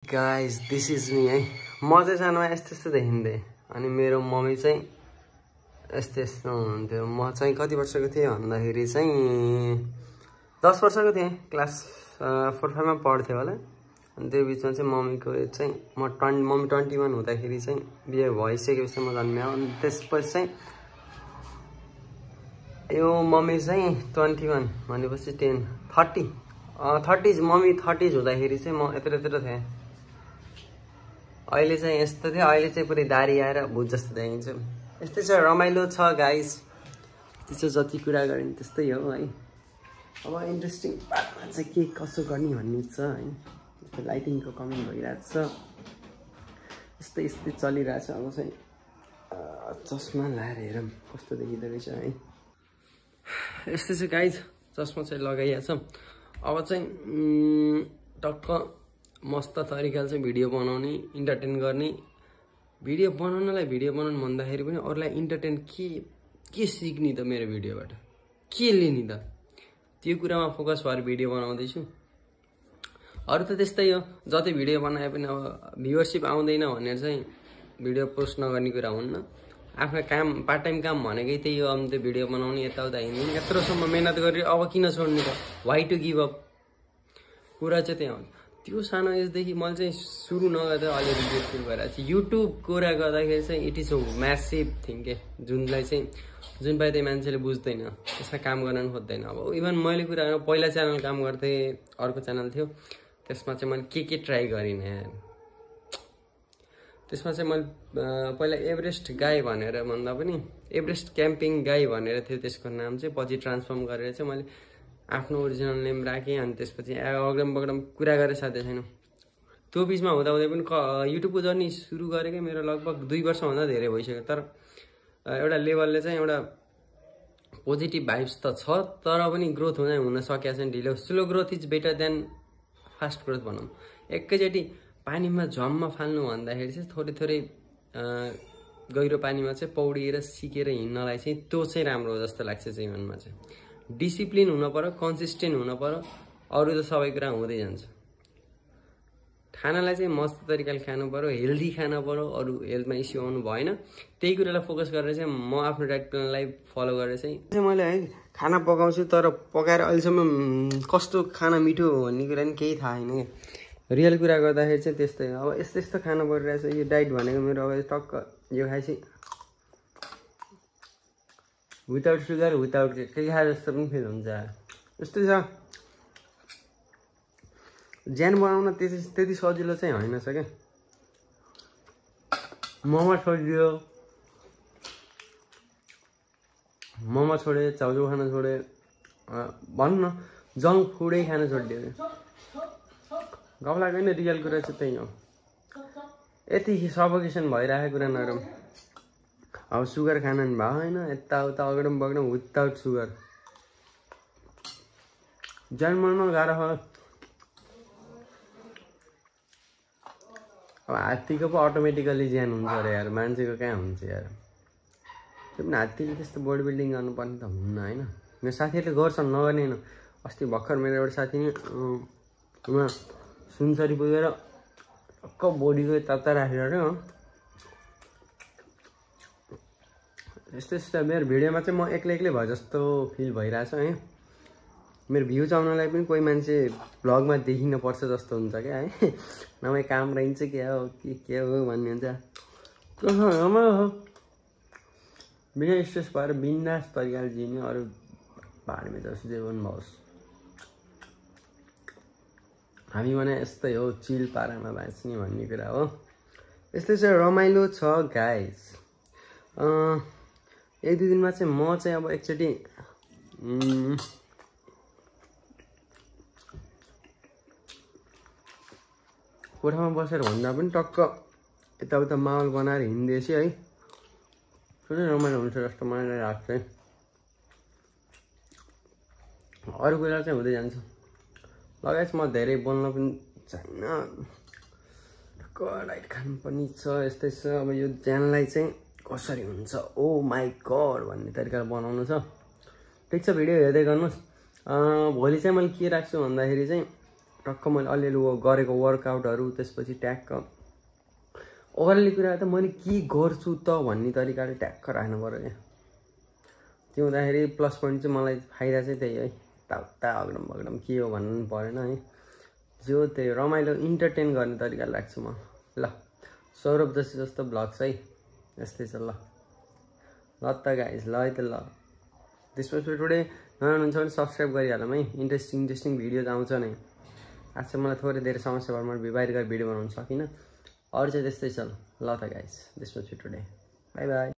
Guys this is me है। म चाहिँ सानोमा यस्तो यस्तो देखिन्थेँ अनि मेरो मम्मी चाहिँ यस्तो यस्तो हुन्थ्यो। म चाहिँ कति वर्षको थिएँ भन्दाखेरि चाहिँ 10 वर्षको थिएँ, क्लास 4-5 मा पढ्थेँ होला। अनि त्यो बिचमा चाहिँ मम्मीको चाहिँ मम्मी 21 हुँदाखेरि चाहिँ बिहे भइसकेपछि म जन्मिएँ। अनि त्यसपछि चाहिँ यो मम्मी चाहिँ 21 भनेपछि 30 मम्मी 30 हुँदाखेरि चाहिँ म यत्रो थिएँ। अहिले चाहिँ यस्तो थियो, अहिले चाहिँ पुरै दारी आएर भूत जस्तो देखिन्छ। यस्तै छ, रमाइलो छ गाइस। त्यसो जति कुरा गरिन् त्यस्तै हो है। अब इन्ट्रेस्टिङ पार्टमा चाहिँ के कसो गर्ने भन्ने छ है। त्यस्तो लाइटिङको कमी भइरहेको छ, यस्तै चलिरहेछ। अब चाहिँ चस्मा लाएर हेरौँ कस्तो देखिँदो रहेछ है। यस्तै छ गाइस, चस्मा चाहिँ लगाइएको छ। अब चाहिँ टक्क मस्त तरिकाले चाहिँ भिडियो बनाउने, इन्टरटेन गर्ने। भिडियो बनाउनलाई भिडियो बनाउनु भन्दाखेरि पनि अरूलाई इन्टरटेन के सिक्ने त मेरो भिडियोबाट, के लिने त, त्यो कुरामा फोकस भएर भिडियो बनाउँदैछु। अरू त त्यस्तै हो, जति भिडियो बनाए पनि अब भ्युअरसिप आउँदैन भनेर चाहिँ भिडियो पोस्ट नगर्ने कुरा हुन्न। आफ्नो काम, पार्ट टाइम काम भनेकै त्यही हो। अब त्यो भिडियो बनाउने यताउता हिँड्ने, यत्रोसम्म मेहनत गरेर अब किन छोड्ने त, वाइ टु गिभ अप, कुरा चाहिँ त्यहाँ हो। त्यो सानो एजदेखि मैले चाहिँ सुरु नगर्दा अलि रिग्रेट फिल भइरहेको छ। युट्युब कुरा गर्दाखेरि चाहिँ it is a massive thing के, जुन पाए त्यही मान्छेले बुझ्दैन, त्यसमा काम गर्न खोज्दैन। अब इभन मैले कुरा पहिला च्यानल काम गर्थेँ, अर्को च्यानल थियो, त्यसमा चाहिँ मैले के ट्राई गरिनँ। त्यसमा चाहिँ मैले पहिला एभरेस्ट गाई भनेर भन्दा पनि एभरेस्ट क्याम्पिङ गाई भनेर थियो त्यसको नाम चाहिँ। पछि ट्रान्सफर्म गरेर चाहिँ मैले आफ्नो ओरिजिनल नेम राखेँ। अनि त्यसपछि अग्रम बग्रम कुरा गरेर साध्य छैन। त्यो बिचमा हुँदाहुँदै पनि युट्युबको जर्नी सुरु गरेकै मेरो लगभग 2 वर्षभन्दा धेरै भइसक्यो। तर एउटा लेभलले चाहिँ एउटा पोजिटिभ भाइब्स त छ, तर पनि ग्रोथ हुन सकेको छैन। ढिलो slow growth is better than fast growth भनौँ। एकैचोटि पानीमा झम्म फाल्नु भन्दाखेरि चाहिँ थोरै गहिरो पानीमा चाहिँ पौडिएर सिकेर हिँड्नलाई चाहिँ त्यो चाहिँ राम्रो हो जस्तो लाग्छ जीवनमा चाहिँ। डिसिप्लिन हुन पर्यो, कन्सिस्टेन्ट हुन पर्यो, अरू त सबै कुरा हुँदै जान्छ। खानालाई चाहिँ मस्त तरिकाले खानु पर्यो, हेल्दी खानु पर्यो, अरू हेल्थमा इस्यु आउनु भएन। त्यही कुरालाई फोकस गरेर चाहिँ म आफ्नो डाइट प्लानलाई फलो गरेर चाहिँ मैले है खाना पकाउँछु। तर पकाएर अहिलेसम्म कस्तो खाना मिठो हो भन्ने कुरा नि केही थाहा छैन। रियल कुरा गर्दाखेरि चाहिँ त्यस्तै हो। अब यस्तो खाना परिरहेछ। यो डाइट भनेको मेरो अब टक्क यो खाएपछि विदाउट सुगर, विदाउट केही खाए जस्तो पनि फिल हुन्छ। यस्तै छ। ज्यान बनाउन त्यति सजिलो चाहिँ होइन छ क्या। मोमो छोडे, चाउचाउ खान छोडे, भन्न जङ्क फुडै खान छोडिदियो। गाउँ लाग्दैन, रियल कुरा चाहिँ त्यही हो। यति सफोकेसन भइरहेको कुरा नरौँ। अब सुगर खान नि भएन, यताउता अगडम बगडम विदाउट सुगर। ज्यान बनाउन गाह्रो हो। अब हात्तीको पो अटोमेटिकली ज्यान हुन्छ अरे यार, मान्छेको कहाँ हुन्छ यार। त्यो पनि हात्तीले त्यस्तो बडी बिल्डिङ गर्नुपर्ने त हुन्न होइन। मेरो साथीहरूले गर्छन्, नगर्ने होइन। अस्ति भर्खर मेरो एउटा साथी नि उहाँ सुनसरी पुगेर टक्क बडीको ताता राखेर यस्तो मेरो भिडियोमा चाहिँ म एक्लै भए जस्तो फिल भइरहेछ है। मेरो भ्युज आउनलाई पनि कोही मान्छे भ्लगमा देखिन पर्छ जस्तो हुन्छ क्या है। नभए काम रहन्छ क्या हो के हो भन्ने हुन्छ। रमाइलो हो, बिना स्ट्रेस भएर बिन्दास तरिकाले जिउने, अरू बारेमा जस्तो जीवन भओस्। हामी भने यस्तै हो, चिल पारामा बाँच्ने भन्ने कुरा हो। यस्तै चाहिँ रमाइलो छ गाइस। 1-2 दिनमा चाहिँ म चाहिँ अब एकचोटि कोठामा बसेर भन्दा पनि टक्क यताउता माहौल बनाएर हिँड्दैछु है। त्यो रमाइलो हुन्छ जस्तो मलाई लाग्छ है। अरू कुरा चाहिँ हुँदै जान्छ। लगायत म धेरै बोल्न पनि छैन, डाइट खानु पनि छ। यस्तै छ। अब यो च्यानललाई चाहिँ कसरी हुन्छ ओ माई गड भन्ने तरिकाले बनाउनु छ। ठिक छ, भिडियो हेर्दै गर्नुहोस्। भोलि चाहिँ मैले के राख्छु भन्दाखेरि चाहिँ टक्क मैले अलिअलि गरेको वर्कआउटहरू त्यसपछि ट्याक्क ओभरअली कुरा त मैले के गर्छु त भन्ने तरिकाले ट्याक्क राख्नु पर्यो क्या। त्यो हुँदाखेरि प्लस पोइन्ट चाहिँ मलाई फाइदा चाहिँ त्यही है, ताउता अगडम बगडम के हो भन्नु परेन है, जो त्यही रमाइलो इन्टरटेन गर्ने तरिकाले राख्छु म। ल सौरभ जसी जस्तो ब्लग्स है यस्तै छ। ल त गाइज, ल है त ल दिस वाज फर टुडे। नयाँ हुनुहुन्छ भने सब्सक्राइब गरिहालौँ है, इन्ट्रेस्टिङ भिडियोज आउँछ नै। आज चाहिँ मलाई थोरै धेरै समस्या भएर मैले बाहिर गएर भिडियो बनाउन सकिनँ, अरू चाहिँ त्यस्तै छ। ल त guys, this was for today, bye by.